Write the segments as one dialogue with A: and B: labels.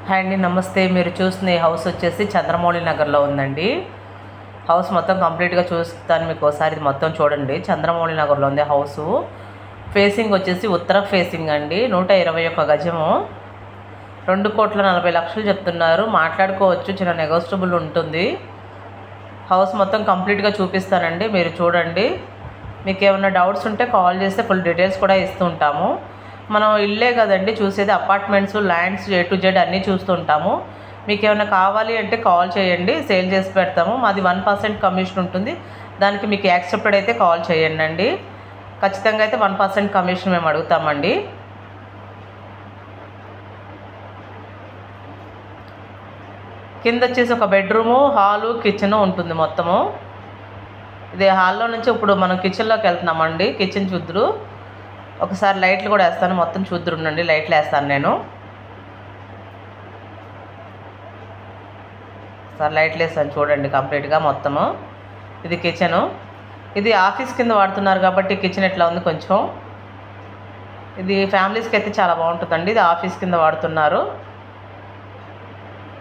A: Hi అండి, నమస్తే. మీరు చూస్తున్న ఈ హౌస్ వచ్చేసి చంద్రమౌళి నగర్లో ఉందండి. హౌస్ మొత్తం కంప్లీట్గా చూస్తాను మీకు ఒకసారి. ఇది మొత్తం చూడండి. చంద్రమౌళి నగర్లో ఉంది హౌసు. ఫేసింగ్ వచ్చేసి ఉత్తర ఫేసింగ్ అండి. 121 గజము, 2,40,00,000 చెప్తున్నారు. మాట్లాడుకోవచ్చు, చిన్న నెగోషియబుల్ ఉంటుంది. హౌస్ మొత్తం కంప్లీట్గా చూపిస్తానండి, మీరు చూడండి. మీకు ఏమైనా డౌట్స్ ఉంటే కాల్ చేస్తే ఫుల్ డీటెయిల్స్ కూడా ఇస్తూ ఉంటాము. మనం ఇల్లే కదండి చూసేది, apartments, lands A to Z అన్నీ చూస్తుంటాము. మీకు ఏమైనా కావాలి అంటే కాల్ చేయండి, సేల్ చేసి పెడతాము. మాది 1% కమిషన్ ఉంటుంది. దానికి మీకు యాక్సెప్టెడ్ అయితే కాల్ చేయండి అండి. ఖచ్చితంగా అయితే 1% కమిషన్ మేము అడుగుతామండి. కింద వచ్చేసి ఒక బెడ్రూము, హాలు, కిచెన్ ఉంటుంది మొత్తము. ఇది హాల్లో నుంచి ఇప్పుడు మనం కిచెన్లోకి వెళ్తున్నామండి. కిచెన్ చూద్దరు. ఒకసారి లైట్లు కూడా వేస్తాను, మొత్తం చూద్దరుండండి. లైట్లు వేస్తాను నేను. ఒకసారి లైట్లు వేస్తాను చూడండి కంప్లీట్గా మొత్తము. ఇది కిచెను. ఇది ఆఫీస్ కింద వాడుతున్నారు కాబట్టి కిచెన్ ఎట్లా ఉంది కొంచెం. ఇది ఫ్యామిలీస్కి అయితే చాలా బాగుంటుందండి. ఇది ఆఫీస్ కింద వాడుతున్నారు.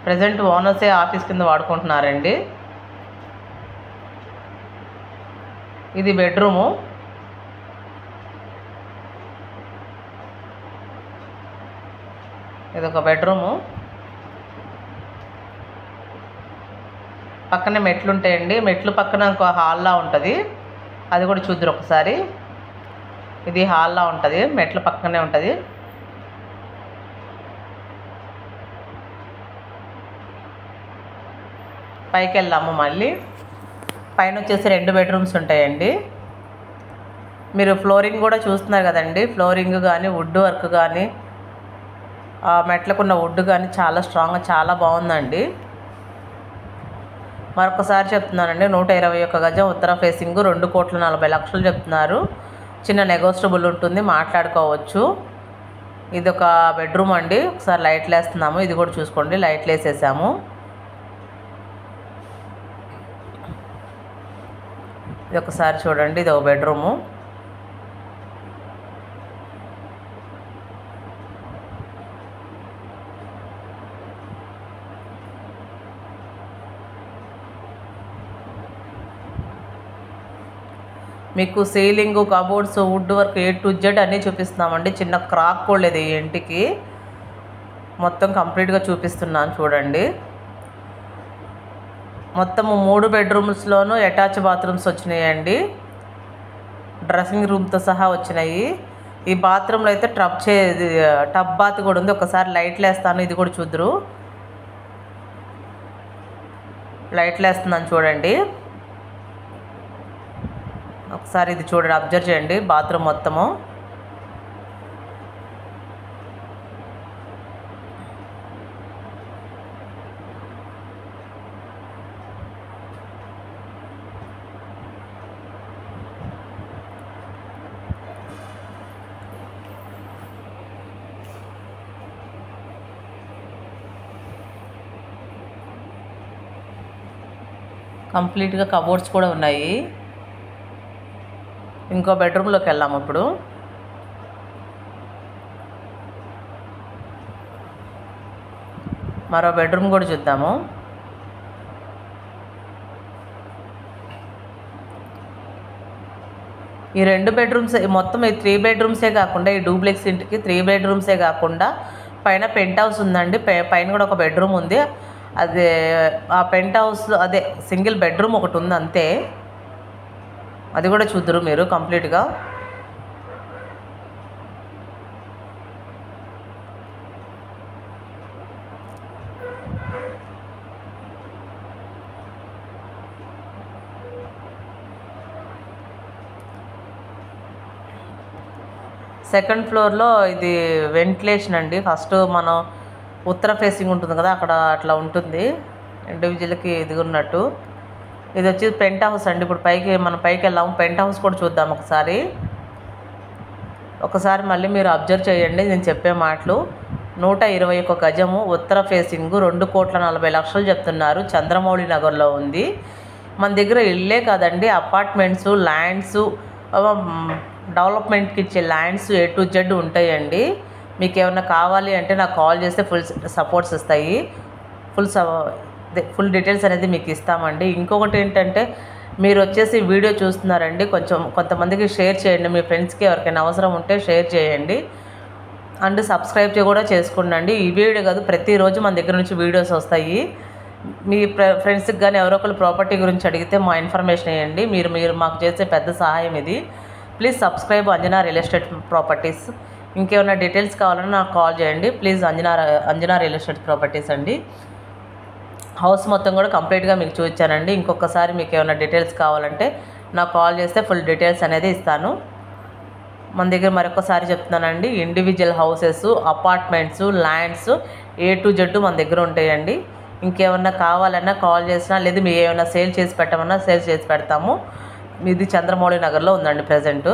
A: ప్రజెంట్ ఓనర్సే ఆఫీస్ కింద వాడుకుంటున్నారండి. ఇది బెడ్రూము. ఇది ఒక బెడ్రూము. పక్కనే మెట్లు ఉంటాయండి. మెట్లు పక్కన ఇంకో హాల్లా ఉంటుంది, అది కూడా చూద్దరు ఒకసారి. ఇది హాల్లా ఉంటుంది, మెట్ల పక్కనే ఉంటుంది. పైకి వెళ్దాము మళ్ళీ. పైన వచ్చేసి 2 బెడ్రూమ్స్ ఉంటాయండి. మీరు ఫ్లోరింగ్ కూడా చూస్తున్నారు కదండి. ఫ్లోరింగ్ కానీ, వుడ్ వర్క్ కానీ, మెట్లకున్న వుడ్ కానీ చాలా స్ట్రాంగ్గా, చాలా బాగుందండి. మరొకసారి చెప్తున్నానండి, 121 గజం, ఉత్తర ఫేసింగ్, 2,40,00,000 చెప్తున్నారు. చిన్న నెగోషియబుల్ ఉంటుంది, మాట్లాడుకోవచ్చు. ఇది ఒక బెడ్రూమ్ అండి. ఒకసారి లైట్లు వేస్తున్నాము, ఇది కూడా చూసుకోండి. లైట్లు వేసేసాము. ఇది ఒకసారి చూడండి. ఇది ఒక బెడ్రూము. మీకు ceiling, cupboards, wood work A to Z అన్నీ చూపిస్తున్నామండి. చిన్న క్రాక్ కూడా లేదు ఈ ఇంటికి. మొత్తం కంప్లీట్గా చూపిస్తున్నాను చూడండి. మొత్తము 3 బెడ్రూమ్స్లోనూ అటాచ్ బాత్రూమ్స్ వచ్చినాయండి. డ్రెస్సింగ్ రూమ్తో సహా వచ్చినాయి. ఈ బాత్రూంలో అయితే టబ్ బాత్ కూడా ఉంది. ఒకసారి లైట్లు వేస్తాను, ఇది కూడా చూద్దరు. లైట్లు వేస్తున్నాను చూడండి. ఒకసారి ఇది చూడండి, అబ్జర్వ్ చేయండి బాత్రూమ్ మొత్తము. కంప్లీట్గా కబోర్డ్స్ కూడా ఉన్నాయి. ఇంకో బెడ్రూమ్లోకి వెళ్ళాము ఇప్పుడు. మరో బెడ్రూమ్ కూడా చూద్దాము. ఈ 2 బెడ్రూమ్స్, మొత్తం ఈ 3 బెడ్రూమ్సే కాకుండా, ఈ డూప్లెక్స్ ఇంటికి 3 బెడ్రూమ్సే కాకుండా పైన పెంట్ హౌస్ ఉందండి. పైన కూడా ఒక బెడ్రూమ్ ఉంది. అదే ఆ పెంట్ హౌస్, అదే సింగిల్ బెడ్రూమ్ ఒకటి ఉంది అంతే. అది కూడా చూద్దరు మీరు కంప్లీట్గా. సెకండ్ ఫ్లోర్లో ఇది వెంటిలేషన్ అండి. ఫస్ట్ మనం ఉత్తర ఫేసింగ్ ఉంటుంది కదా, అక్కడ అట్లా ఉంటుంది ఇండివిజువల్కి ఎదుగున్నట్టు. ఇది వచ్చి పెంట్ హౌస్ అండి. ఇప్పుడు మనం పైకి వెళ్ళాము. పెంట్ హౌస్ కూడా చూద్దాం ఒకసారి మళ్ళీ మీరు అబ్జర్వ్ చేయండి నేను చెప్పే మాటలు. 121 గజము, ఉత్తర ఫేసింగ్, 2,40,00,000 చెప్తున్నారు. చంద్రమౌళి నగర్లో ఉంది. మన దగ్గర ఇల్లే కాదండి, అపార్ట్మెంట్స్, ల్యాండ్స్, డెవలప్మెంట్కి ఇచ్చే ల్యాండ్స్ A to Z ఉంటాయండి. మీకు ఏమన్నా కావాలి అంటే నాకు కాల్ చేస్తే ఫుల్ సపోర్ట్స్ ఇస్తాయి, ఫుల్ డీటెయిల్స్ అనేది మీకు ఇస్తామండి. ఇంకొకటి ఏంటంటే మీరు వచ్చేసి వీడియో చూస్తున్నారండి, కొంతమందికి షేర్ చేయండి, మీ ఫ్రెండ్స్కి ఎవరికైనా అవసరం ఉంటే షేర్ చేయండి. అండ్ సబ్స్క్రైబ్ కూడా చేసుకోండి. ఈ వీడియో కాదు, ప్రతిరోజు మన దగ్గర నుంచి వీడియోస్ వస్తాయి. మీ ఫ్రెండ్స్కి కానీ ఎవరో ఒకరు ప్రాపర్టీ గురించి అడిగితే మా ఇన్ఫర్మేషన్ ఇవ్వండి. మీరు మాకు చేసే పెద్ద సహాయం ఇది. Please subscribe Anjana real estate properties. ఇంకేమైనా డీటెయిల్స్ కావాలన్నా నాకు కాల్ చేయండి please. Anjana real estate properties అండి. హౌస్ మొత్తం కూడా కంప్లీట్గా మీకు చూపించానండి. ఇంకొకసారి మీకు ఏమైనా డీటెయిల్స్ కావాలంటే నాకు కాల్ చేస్తే ఫుల్ డీటెయిల్స్ అనేది ఇస్తాను. మన దగ్గర మరొకసారి చెప్తున్నానండి, individual houses, apartments, lands A to Z మన దగ్గర ఉంటాయండి. ఇంకేమన్నా కావాలన్నా కాల్ చేసినా, లేదు మీరు ఏమైనా సేల్ చేసి పెట్టమన్నా సేల్ చేసి పెడతాము. ఇది చంద్రమౌళి నగర్లో ఉందండి ప్రజెంటు.